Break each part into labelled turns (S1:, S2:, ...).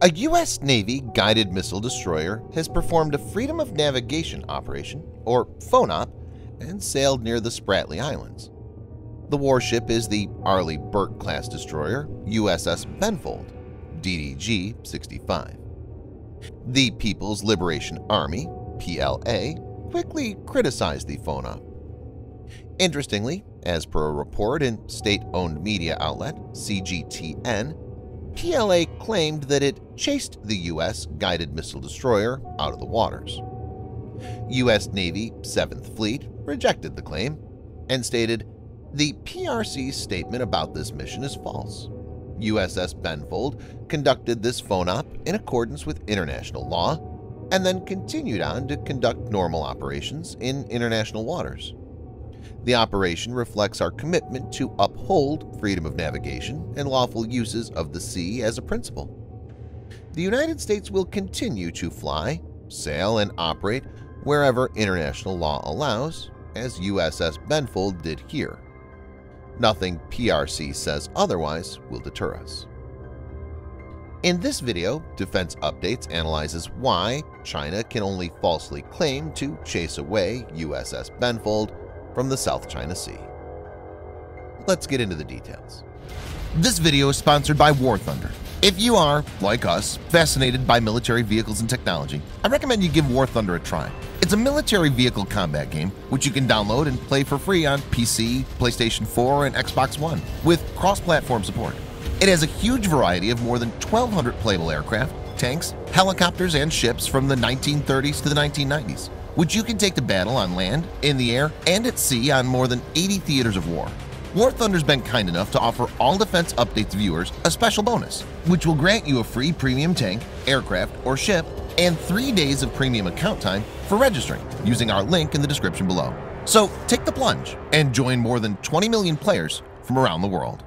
S1: A U.S. Navy guided missile destroyer has performed a Freedom of Navigation operation, or FONOP, and sailed near the Spratly Islands. The warship is the Arleigh-Burke class destroyer USS Benfold, DDG-65. The People's Liberation Army (PLA) quickly criticized the FONOP. Interestingly, as per a report in state-owned media outlet CGTN, PLA claimed that it chased the U.S. guided missile destroyer out of the waters. U.S. Navy 7th Fleet rejected the claim and stated, "The PRC's statement about this mission is false. USS Benfold conducted this FONOP in accordance with international law and then continued on to conduct normal operations in international waters. The operation reflects our commitment to uphold freedom of navigation and lawful uses of the sea as a principle. The United States will continue to fly, sail, and operate wherever international law allows, as USS Benfold did here. Nothing PRC says otherwise will deter us." In this video, Defense Updates analyzes why China can only falsely claim to chase away USS Benfold from the South China Sea. Let's get into the details. This video is sponsored by War Thunder. If you are, like us, fascinated by military vehicles and technology, I recommend you give War Thunder a try. It's a military vehicle combat game which you can download and play for free on PC, PlayStation 4, and Xbox One with cross-platform support. It has a huge variety of more than 1,200 playable aircraft, tanks, helicopters, and ships from the 1930s to the 1990s, which you can take to battle on land, in the air, and at sea on more than 80 theaters of war. War Thunder's been kind enough to offer all Defense Updates viewers a special bonus, which will grant you a free premium tank, aircraft, or ship, and 3 days of premium account time for registering using our link in the description below. So take the plunge and join more than 20 million players from around the world.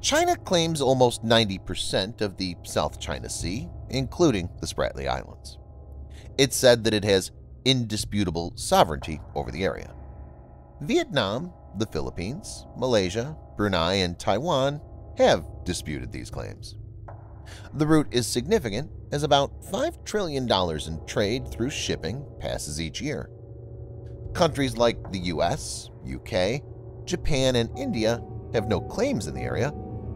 S1: China claims almost 90% of the South China Sea, including the Spratly Islands. It's said that it has indisputable sovereignty over the area. Vietnam, the Philippines, Malaysia, Brunei, and Taiwan have disputed these claims. The route is significant as about $5 trillion in trade through shipping passes each year. Countries like the US, UK, Japan, and India have no claims in the area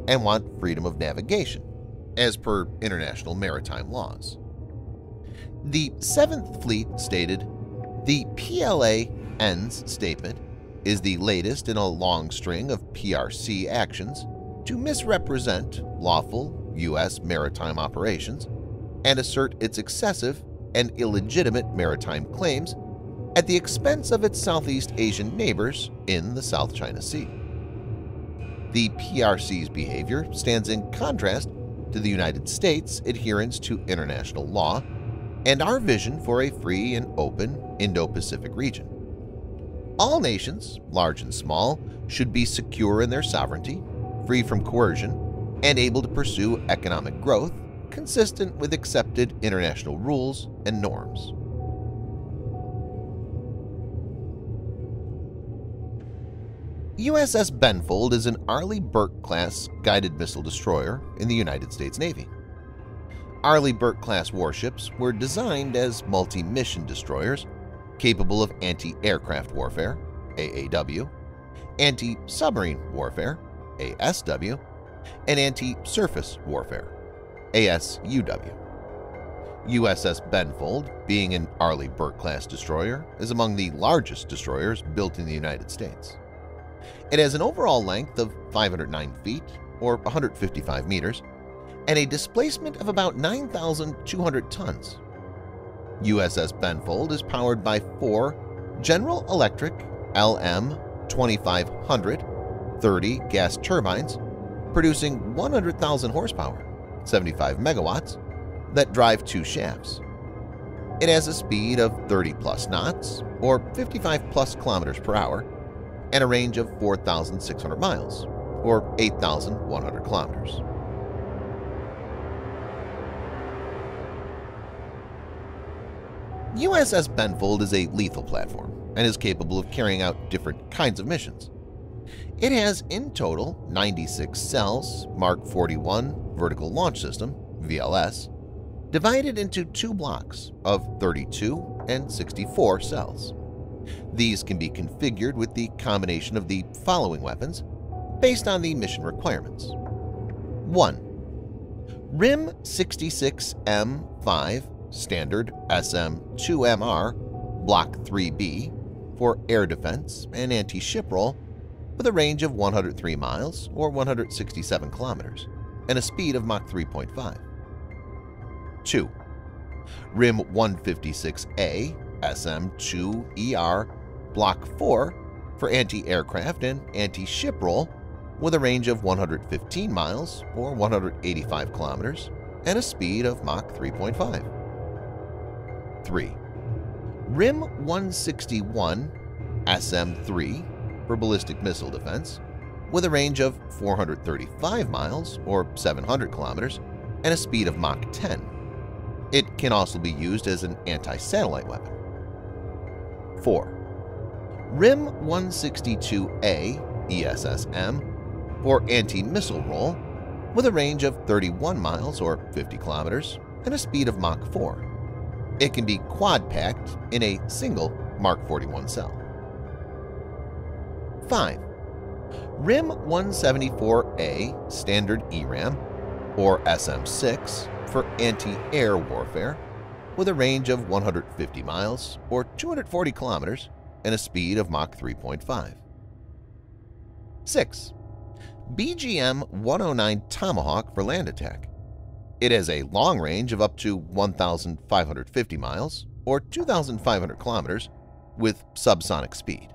S1: and want freedom of navigation, as per international maritime laws. The 7th Fleet stated, "The PLAN's statement is the latest in a long string of PRC actions to misrepresent lawful U.S. maritime operations and assert its excessive and illegitimate maritime claims at the expense of its Southeast Asian neighbors in the South China Sea." The PRC's behavior stands in contrast to the United States' adherence to international law and our vision for a free and open Indo-Pacific region. All nations, large and small, should be secure in their sovereignty, free from coercion, and able to pursue economic growth consistent with accepted international rules and norms. USS Benfold is an Arleigh-Burke-class guided missile destroyer in the United States Navy. Arleigh-Burke-class warships were designed as multi-mission destroyers capable of anti-aircraft warfare (AAW), anti-submarine warfare (ASW), and anti-surface warfare (ASUW). USS Benfold, being an Arleigh-Burke-class destroyer, is among the largest destroyers built in the United States. It has an overall length of 509 feet, or 155 meters, and a displacement of about 9,200 tons. USS Benfold is powered by 4 General Electric LM-2500 30 gas turbines producing 100,000 horsepower, 75 megawatts, that drive 2 shafts. It has a speed of 30-plus knots, or 55-plus kilometers per hour, and a range of 4,600 miles, or 8,100 kilometers. USS Benfold is a lethal platform and is capable of carrying out different kinds of missions. It has in total 96 cells Mark 41 Vertical Launch System (VLS), divided into two blocks of 32 and 64 cells. These can be configured with the combination of the following weapons based on the mission requirements. 1. RIM 66M5 Standard SM-2MR Block 3B for air defense and anti-ship roll with a range of 103 miles or 167 kilometers and a speed of Mach 3.5. 2. RIM 156A SM-2ER Block 4 for anti-aircraft and anti-ship roll with a range of 115 miles or 185 kilometers and a speed of Mach 3.5. 3. RIM 161 SM-3 for ballistic missile defense with a range of 435 miles or 700 kilometers and a speed of Mach 10. It can also be used as an anti-satellite weapon. 4. RIM 162A ESSM for anti-missile roll with a range of 31 miles or 50 kilometers and a speed of Mach 4. It can be quad-packed in a single Mark 41 cell. 5. RIM 174A Standard ERAM or SM-6 for anti-air warfare with a range of 150 miles or 240 kilometers and a speed of Mach 3.5. 6. BGM-109 Tomahawk for land attack. It has a long range of up to 1,550 miles or 2,500 kilometers with subsonic speed.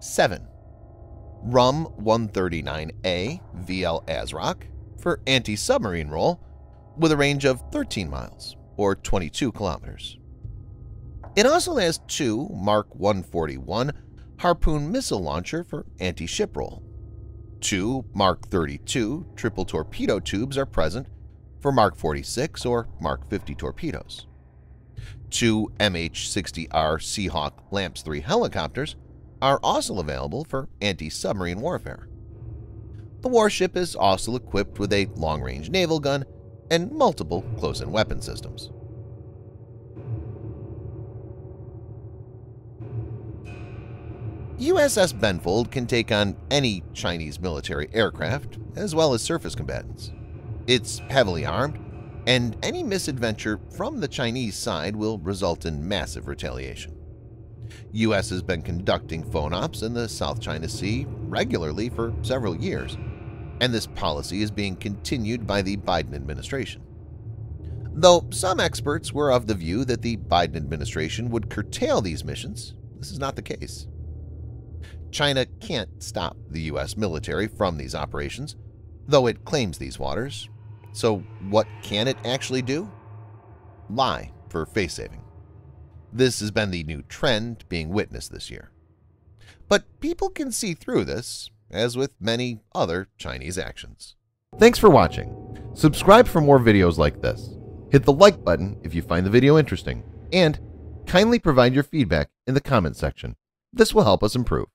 S1: 7. RUM-139A VL ASROC for anti-submarine roll with a range of 13 miles or 22 kilometers. It also has two Mark 141 Harpoon missile launcher for anti-ship roll. Two Mark 32 triple torpedo tubes are present for Mark 46 or Mark 50 torpedoes. Two MH-60R Seahawk LAMPS 3 helicopters are also available for anti-submarine warfare. The warship is also equipped with a long-range naval gun and multiple close-in weapon systems. USS Benfold can take on any Chinese military aircraft as well as surface combatants. It's heavily armed, and any misadventure from the Chinese side will result in massive retaliation. U.S. has been conducting FONOPs in the South China Sea regularly for several years, and this policy is being continued by the Biden administration. Though some experts were of the view that the Biden administration would curtail these missions, this is not the case. China can't stop the U.S. military from these operations, though it claims these waters. So what can it actually do? Lie for face-saving. This has been the new trend being witnessed this year. But people can see through this, as with many other Chinese actions. Thanks for watching. Subscribe for more videos like this. Hit the like button if you find the video interesting, and kindly provide your feedback in the comment section. This will help us improve.